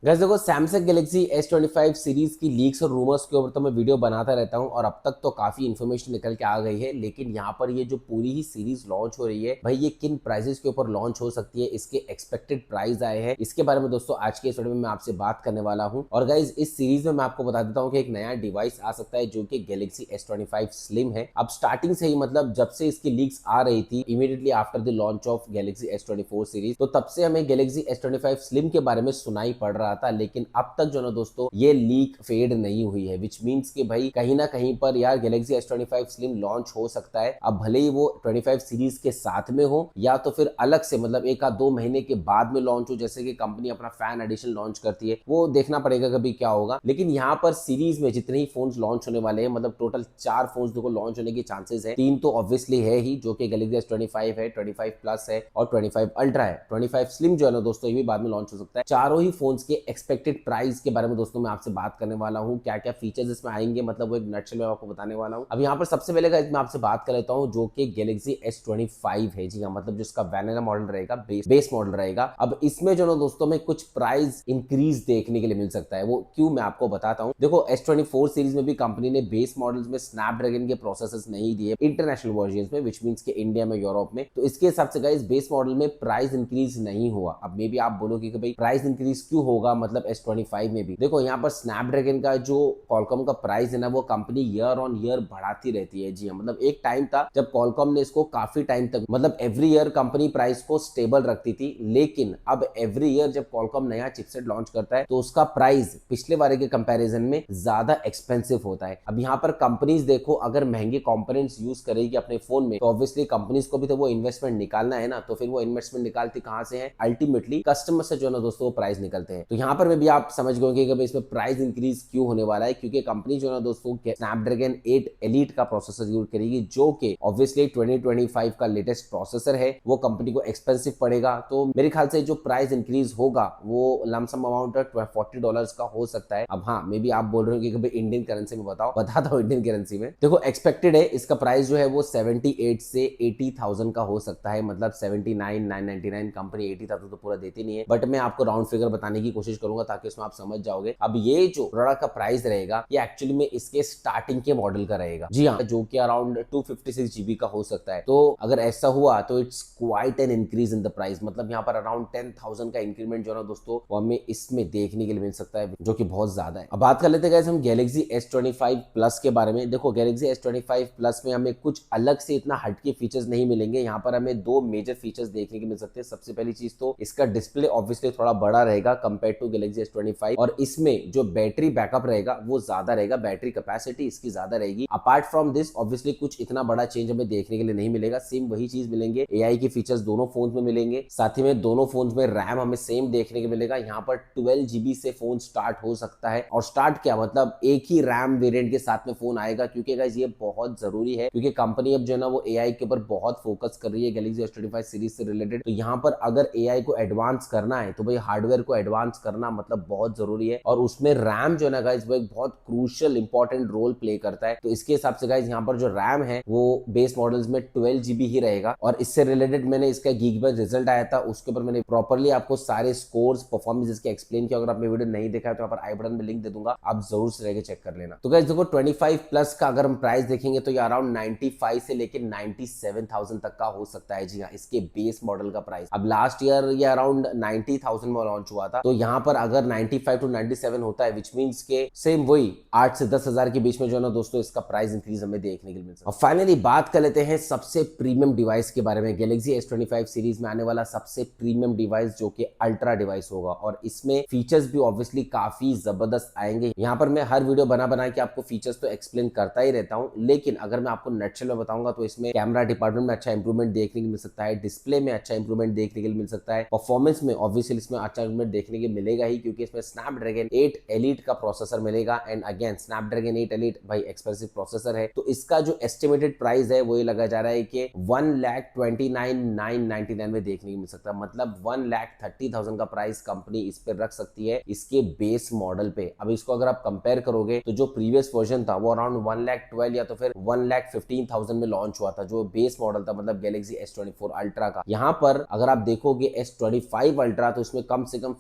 Guys देखो, Samsung Galaxy S25 series की leaks और रूमर्स के ऊपर तो मैं वीडियो बनाता रहता हूं और अब तक तो काफी इन्फॉर्मेशन निकल के आ गई है। लेकिन यहाँ पर ये जो पूरी ही सीरीज लॉन्च हो रही है भाई, ये किन प्राइसेस के ऊपर लॉन्च हो सकती है, इसके एक्सपेक्टेड प्राइस आए हैं, इसके बारे में दोस्तों आज के इस वीडियो में मैं आपसे बात करने वाला हूँ। और गाइज इस सीरीज में मैं आपको बता देता हूँ कि एक नया डिवाइस आ सकता है जो कि गैलेक्सी S25 स्लिम है। अब स्टार्टिंग से ही मतलब जब से इसकी लीक्स आ रही थी immediately after the launch of Galaxy S24 series, तो तब से हमें गैलेक्सी S25 स्लिम के बारे में सुनाई पड़ रहा था। लेकिन अब तक जो ना दोस्तों ये लीक फेड नहीं हुई है, विच मीन्स कि भाई कहीं ना कहीं पर यार गैलेक्सी S25 स्लिम लॉन्च हो सकता है। अब भले ही वो 25 सीरीज के साथ में हो या तो फिर अलग से मतलब एक आध 2 महीने के बाद में लॉन्च हो, जैसे कि कंपनी अपना फैन एडिशन लॉन्च करती है, वो देखना पड़ेगा कभी क्या होगा। लेकिन यहाँ पर सीरीज में जितने ही फोन लॉन्च होने वाले हैं, मतलब टोटल 4 फोन देखो लॉन्च होने के चांसेस है। 3 तो ऑब्वियसली है ही, जो कि गैलेक्सी S25 है, 25 प्लस है और 25 अल्ट्रा है। 25 स्लिम जो है ना दोस्तों, ये भी बाद में लॉन्च हो सकता है। चारों ही फोन के एक्सपेक्टेड प्राइस के बारे में दोस्तों मैं आपसे बात करने वाला हूँ, क्या क्या फीचर्स इसमें आएंगे, मतलब वो एक नटशेल में आपको बताने वाला हूँ। अब यहाँ पर सबसे पहले मैं आपसे बात कर लेता हूँ जो कि गैलेक्सी S25 है। जी हाँ, मतलब जिसका वैनिला मॉडल रहेगा, बेस मॉडल रहेगा। अब इसमें जो ना दोस्तों में कुछ प्राइस इंक्रीज देखने के लिए मिल सकता है। वो क्यों, मैं आपको बताता हूँ। देखो, S24 सीरीज में भी कंपनी ने बेस मॉडल्स में स्नैपड्रैगन के प्रोसेसर्स नहीं दिए इंटरनेशनल वर्जन में, विच मीन्स के इंडिया में, यूरोप में। तो इसके हिसाब से गाइस बेस मॉडल में प्राइस इंक्रीज नहीं हुआ। अब मे बी आप बोलोगे कि भाई प्राइस इंक्रीज क्यों होगा, मतलब S25 में भी देखो यहाँ पर स्नैपड्रैगन का जो कॉलकॉम का प्राइस है ना, वो कंपनी ईयर ऑन ईयर बढ़ाती रहती है। जी हाँ, मतलब एक टाइम था जब कॉलकॉम ने इसको काफी टाइम तक मतलब एवरी ईयर कंपनी प्राइस को स्टेबल रखती थी। लेकिन अब एवरी ईयर जब कॉलकॉम नया चिपसेट लॉन्च करता है तो उसका प्राइस पिछले बारे के कंपैरिजन में ज्यादा एक्सपेंसिव होता है। अब यहाँ पर कंपनीज देखो, अगर महंगे कंपोनेंट्स यूज करेगी अपने फोन में, तो ऑब्वियसली कंपनीज को भी तो वो इन्वेस्टमेंट निकालना है ना। तो फिर वो इन्वेस्टमेंट निकालती कहां से है? अल्टीमेटली कस्टमर से जो है ना दोस्तों वो प्राइस निकलते हैं। तो यहाँ पर भी आप समझ गए कि इसमें प्राइस इंक्रीज क्यों होने वाला है, क्योंकि कंपनी जो है ना दोस्तों स्नैपड्रैगन 8 एलीट का प्रोसेसर यूज करेगी, जो कि ऑब्वियसली 2025 का लेटेस्ट प्रोसेसर है। वो कंपनी को एक्सपेंसिव पड़ेगा। तो मेरे ख्याल से जो प्राइस इंक्रीज होगा वो लमसम अमाउंट $40 का हो सकता है। अब हाँ, मे बी आप बोल रहे हो कि भाई इंडियन करेंसी में बताओ, बताता हूँ इंडियन करेंसी में। देखो, एक्सपेक्टेड है इसका प्राइस जो है वो 78 से 80,000 का हो सकता है, मतलब 79,999। कंपनी 80,000 तो पूरा देती नहीं है, बट मैं आपको राउंड फिगर बताने की कोशिश करूंगा ताकि उसमें आप समझ जाओगे। अब ये जो प्रोडक्ट का प्राइस रहेगा ये एक्चुअली में इसके स्टार्टिंग के मॉडल का रहेगा। जी हाँ, जो कि अराउंड 256 GB का हो सकता है। तो अगर ऐसा हुआ तो it's quite an increase in the price, मतलब यहाँ पर अराउंड 10,000 का इंक्रीमेंट जो है ना दोस्तों वो हमें इसमें देखने के लिए मिल सकता है, जो कि बहुत ज्यादा है। अब बात कर लेते हैं हम गैलेक्सी S25 प्लस के बारे में। देखो, गैलेक्सी S25 प्लस में हमें कुछ अलग से इतना हटके फीचर्स नहीं मिलेंगे। यहाँ पर हमें 2 मेजर फीचर्स देखने के मिल सकते हैं। सबसे पहली चीज तो इसका डिस्प्ले ऑब्वियसली थोड़ा बड़ा रहेगा कंपेयर टू गैलेक्सी S25, और इसमें जो बैटरी बैकअप रहेगा वो ज्यादा रहेगा, बैटरी कैपेसिटी इसकी ज्यादा रहेगी। अपार्ट फ्रॉम दिस ऑब्वियसली कुछ इतना बड़ा चेंज हमें देखने के लिए नहीं मिलेगा। सेम वही चीज मिलेंगे, एआई के फीचर्स दोनों फोन में मिलेंगे। साथ ही में दोनों फोन में रैम हमें सेम देखने को मिलेगा। यहाँ पर 12 GB से फोन स्टार्ट हो सकता है, और स्टार्ट क्या मतलब एक ही रैम वेरिएंट के साथ में फोन आएगा, क्योंकि गाइस ये बहुत जरूरी है, क्योंकि कंपनी अब जो है ना वो एआई के ऊपर बहुत फोकस कर रही है गैलेक्सी S25 सीरीज से रिलेटेड। तो यहाँ पर अगर एआई को एडवांस करना है तो भाई हार्डवेयर को एडवांस करना मतलब बहुत जरूरी है, और उसमें रैम जो है ना गाइस वो एक बहुत क्रूशियल इंपॉर्टेंट रोल प्ले करता है। तो इसके हिसाब से गाइस यहाँ पर जो रैम है वो बेस मॉडल्स में 12 GB ही रहेगा। और इससे रिलेटेड मैंने इसका गीकबेंच रिजल्ट आया था, उसके ऊपर मैंने प्रॉपर्ली आपको सारे स्कोर्स परफॉर्मेंस इसके एक्सप्लेन किया। अगर आपने वीडियो नहीं देखा है तो यहाँ पर आई बटन में लिंक दे दूंगा, आप जरूर से रह चेक कर लेना। तो गाइस देखो, 25 प्लस का अगर हम प्राइस देखेंगे तो ये अराउंड 95 से लेकर 97,000 तक का हो सकता है। जी हाँ, इसके बेस मॉडल का प्राइस। अब लास्ट ईयर ये अराउंड 90,000 में लॉन्च हुआ था, तो यहाँ पर अगर 95 टू 97 होता है, विच मीन्स के सेम वही 8 से 10,000 के बीच में जो है ना दोस्तों इसका प्राइस इंक्रीज हमें देखने के लिए मिल सकता है। और फाइनली बात कर लेते हैं सबसे प्रीमियम डिवाइस के बारे में। गैलेक्सी S25 सीरीज में आने वाला सबसे प्रीमियम डिवाइस जो कि अल्ट्रा डिवाइस होगा, और इसमें फीचर्स भी ऑब्वियसली काफी जबरदस्त आएंगे। यहाँ पर मैं हर वीडियो बना के आपको फीचर्स तो एक्सप्लेन करता ही रहता हूँ, लेकिन अगर मैं आपको नटशेल में बताऊंगा तो इसमें कैमरा डिपार्टमेंट में अच्छा इंप्रूवमेंट देखने को मिल सकता है, डिस्प्ले में अच्छा इंप्रूवमेंट देखने के लिए मिल सकता है, परफॉर्मेंस में ऑब्वियसली इसमें अच्छा इंप्रूवमेंट देखने को मिलेगा ही, क्योंकि इसमें स्नैपड्रैगन 8 एलीट का प्रोसेसर मिलेगा। एंड अगेन स्नैपड्रैगन 8 एलीट भाई एक्सपेंसिव प्रोसेसर है, तो इसका जो एस्टिमेटेड प्राइस है वो ये लगा जा रहा है कि 1,29,999 में देखने को मिल सकता है, मतलब 1,30,000 का प्राइस कंपनी इस पर रख सकती है इसके बेस मॉडल पे। अब इसको अगर आप कंपेयर करोगे तो जो प्रीवियस वर्जन था वो अराउंड 1,12,000 या तो फिर 1,15,000 में लॉन्च हुआ था, जो बेस मॉडल था, मतलब गैलेक्सी S24 अल्ट्रा का। यहाँ पर अगर आप देखोगे S25 अल्ट्रा तो इसमें कम से कम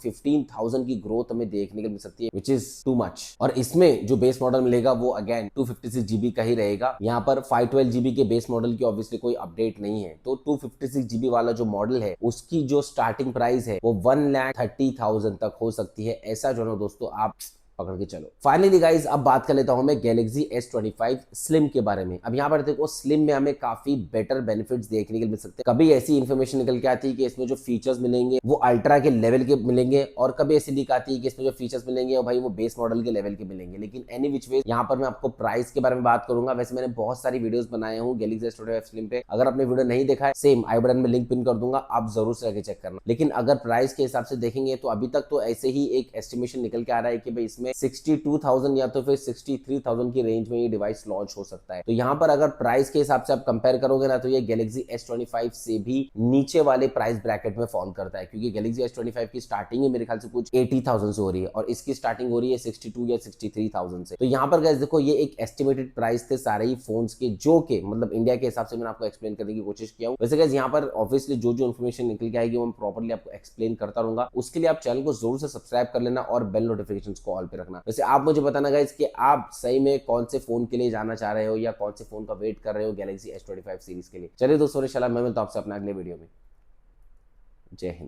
50,000 की ग्रोथ हमें देखने को मिल सकती है, विच इज टू मच। और इसमें जो बेस मॉडल मिलेगा वो अगेन 256 GB का ही रहेगा। यहाँ पर 512 GB के बेस मॉडल की ऑब्वियसली कोई अपडेट नहीं है, तो 256 GB वाला जो मॉडल है उसकी जो स्टार्टिंग प्राइस है वो 1,30,000 तक हो सकती है। ऐसा जो है दोस्तों आप पकड़ के चलो। फाइनली गाइज अब बात कर लेता हूं मैं गैलेक्सी S25 स्लिम के बारे में। अब यहाँ पर देखो स्लिम में हमें काफी बेटर बेनिफिट्स देखने को मिल सकते हैं। कभी ऐसी इन्फॉर्मेशन निकल के आती है कि इसमें जो फीचर्स मिलेंगे वो अल्ट्रा के लेवल के मिलेंगे, और कभी ऐसी लीक आती है कि इसमें जो फीचर्स मिलेंगे वो भाई वो बेस मॉडल के लेवल के मिलेंगे। लेकिन एनी विच वे यहाँ पर मैं आपको प्राइस के बारे में बात करूंगा। वैसे मैंने बहुत सारी वीडियोस बनाए हूँ गैलेक्सी S25 स्लिम पे, अगर आपने वीडियो नहीं देखा है सेम आई बटन में लिंक पिन कर दूंगा, आप जरूर से आगे चेक करना। लेकिन अगर प्राइस के हिसाब से देखेंगे तो अभी तक तो ऐसे ही एक एस्टिमेशन निकल के आ रहा है कि भाई इसमें 62,000 या तो फिर 63,000 की रेंज में ये डिवाइस लॉन्च हो सकता है। तो यहाँ पर अगर प्राइस के हिसाब से आप कंपेयर करोगे ना तो ये गैलेक्सी S25 से भी नीचे वाले प्राइस ब्रैकेट में फॉल करता है, क्योंकि गैलेक्सी S25 की स्टार्टिंग है मेरे ख्याल से कुछ 80,000 से हो रही है और इसकी स्टार्टिंग हो रही है 62 या 63,000 से। तो यहाँ पर गाइस देखो ये एक एस्टिमेटेड प्राइस थे सारे ही फोन्स के, जो के मतलब इंडिया के हिसाब से मैंने आपको एक्सप्लेन करने की कोशिश किया हूँ। वैसे गाइस यहाँ पर ऑब्वियसली जो जो इन्फॉर्मेशन निकल के आएगी वो मैं प्रॉपर्ली आपको एक्सप्लेन करता रहूंगा। उसके लिए आप चैनल को जरूर से सब्सक्राइब कर लेना और बेल नोटिफिकेशन को ऑल पे रखना। वैसे आप मुझे बताना गाइस कि आप सही में कौन से फोन के लिए जाना चाह रहे हो या कौन से फोन का वेट कर रहे हो गैलेक्सी S25 सीरीज के लिए। चलिए दोस्तों इंशाल्लाह मैं मिलता हूं आपसे अपना अगले वीडियो में। जय हिंद।